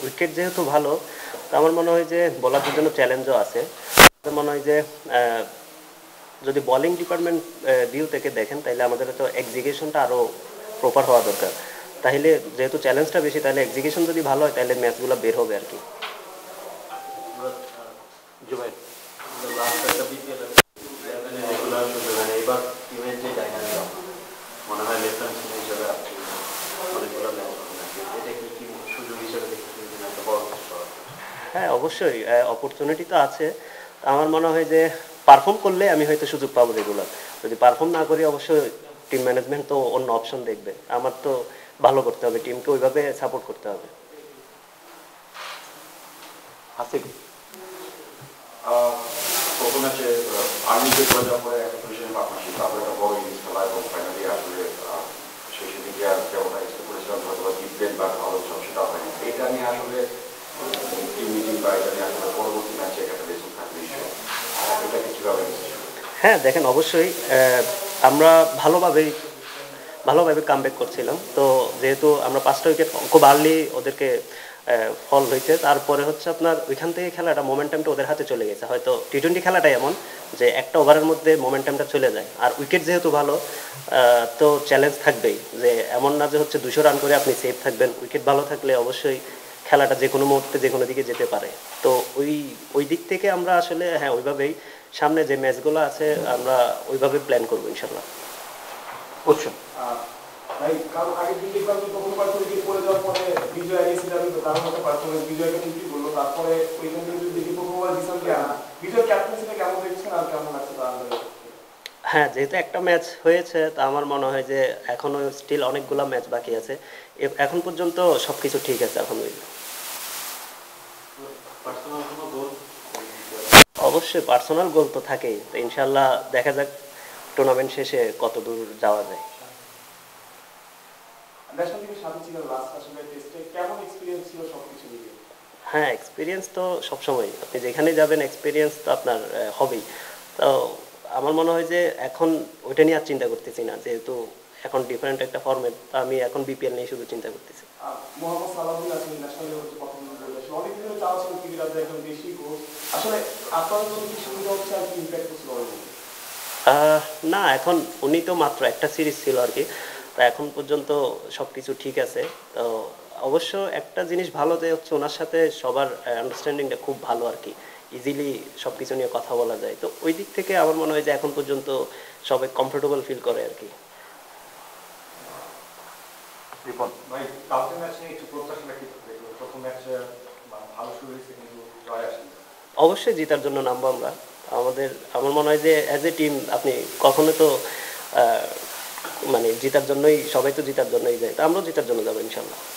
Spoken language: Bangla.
উইকেট যেহেতু ভালো, তো আমার মনে হয় যে বোলারদের জন্য চ্যালেঞ্জও আছে। আমার মনে হয় যে যদি বোলিং ডিপার্টমেন্ট ভিউ থেকে দেখেন, তাহলে আমাদের তো এক্সিকিউশনটা আরও প্রপার হওয়া দরকার। তাহলে যেহেতু চ্যালেঞ্জটা বেশি, তাহলে এক্সিকিউশন যদি ভালো হয়, তাহলে ম্যাচগুলো বের হবে আর কি। হ্যাঁ, অবশ্যই অপরচুনিটি তো আছে। আমার মনে হয় যে পারফর্ম করলে আমি হয়তো সুযোগ পাবো রেগুলার। যদি পারফর্ম না করি, অবশ্যই টিম ম্যানেজমেন্ট তো অন্য অপশন দেখবে। আমার তো ভালো করতে হবে, টিমকে ওইভাবে সাপোর্ট করতে হবে। আসিফ, প্রথম ম্যাচে আর্মিকে করে যাওয়ার পরে একটা পজিশনে পার্টনারশিপ, তারপরে একটা বড় ইনিংস খেলা এবং ফাইনালি আসলে সেই দিকে আর যেমনটা এক্সপেক্ট করেছিলাম হয়তো জিতবেন বা ভালো সেটা হয়নি। এটা নিয়ে আসলে টিম মিটিং বা এটা নিয়ে আসলে পরবর্তী ম্যাচে একটা লেসন থাকবে নিশ্চয়ই। এটাকে কীভাবে হ্যাঁ, দেখেন, অবশ্যই আমরা ভালোভাবেই ভালোভাবে কামব্যাক করছিলাম। তো যেহেতু আমরা 5টা উইকেট খুব আর্লি ওদেরকে ফল হয়েছে, তারপরে হচ্ছে আপনার ওইখান থেকে খেলাটা মোমেন্টামটা ওদের হাতে চলে গেছে। হয়তো টি-20 খেলাটাই এমন যে একটা ওভারের মধ্যে মোমেন্টামটা চলে যায়। আর উইকেট যেহেতু ভালো, তো চ্যালেঞ্জ থাকবেই, যে এমন না যে হচ্ছে 200 রান করে আপনি সেফ থাকবেন। উইকেট ভালো থাকলে অবশ্যই খেলাটা যে কোনো মুহূর্তে যে কোনো দিকে যেতে পারে। তো ওই ওই দিক থেকে আমরা আসলে হ্যাঁ ওইভাবেই সামনে যে ম্যাচগুলো আছে আমরা ওইভাবে প্ল্যান করবো ইনশাল্লাহ। বুঝছো ভাই, কারণ আগের দিকে আমি কখনো পারতো উইকেট পড়ে যাওয়ার পরে বিজয় আগেছিল, আমি তো তার মতো পারফরমেন্স বিজয়কে কিন্তু বললো। তারপরে ওইখান থেকে যদি দেখি প্রথমবার রিসেন্টলি আনা বিজয় ক্যাপ্টেন্সিটা কেমন দেখছেন আর কেমন লাগছে তার আন্দাজে? হ্যাঁ, যেহেতু একটা ম্যাচ হয়েছে, তা আমার মনে হয় যে এখনও স্টিল অনেকগুলো ম্যাচ বাকি আছে। এখন পর্যন্ত সব কিছু ঠিক আছে আলহামদুলিল্লাহ। অবশ্যই পার্সোনাল গোল তো থাকেই, তো ইনশাল্লাহ দেখা যাক টুর্নামেন্ট শেষে কত দূর যাওয়া যায়। ন্যাশনাল টিমের সাথে ছিলেন লাস্ট আসলে টেস্টে, কেমন এক্সপেরিয়েন্স ছিল সবকিছু মিলিয়ে? হ্যাঁ, এক্সপিরিয়েন্স তো সবসময়, আপনি যেখানে যাবেন এক্সপিরিয়েন্স তো আপনার হবেই। তো আমার মনে হয় যে এখন ওইটা নিয়ে আর চিন্তা করতেছি না, যেহেতু এখন ডিফারেন্ট একটা ফর্মেট। আমি এখন বিপিএল নিয়ে শুধু চিন্তা করতেছি। মোহাম্মদ সালাউদ্দিন আছেন ন্যাশনাল লেভেলে কথা বলে আসলে অনেক দিনের চাওয়া ছিল ক্রিকেটারদের একজন বেশি কোচ। আসলে আপনার জন্য কি সুবিধা হচ্ছে আর কি ইম্প্যাক্ট করছিল অলরেডি? না, এখন উনি তো মাত্র একটা সিরিজ ছিল আর কি। তা এখন পর্যন্ত সব কিছু ঠিক আছে। তো অবশ্য একটা জিনিস ভালো যে হচ্ছে ওনার সাথে সবার আন্ডারস্ট্যান্ডিংটা খুব ভালো আর কি। ইজিলি সব কিছু নিয়ে কথা বলা যায়। তো ওই দিক থেকে আমার মনে হয় যে এখন পর্যন্ত সবাই কমফোর্টেবল ফিল করে আর কি। ভাই, কালকের ম্যাচে একটু প্রত্যাশা কি থাকবে? প্রথম ম্যাচে ভালো শুরু হয়েছে কিন্তু জয় আসেনি। অবশ্যই জেতার জন্য নামবো আমরা। আমার মনে হয় যে অ্যাজ এ টিম আপনি কখনো তো মানে জেতার জন্যই, সবাই তো জেতার জন্যই যায়, তো আমরাও জেতার জন্য যাবো ইনশাল্লাহ।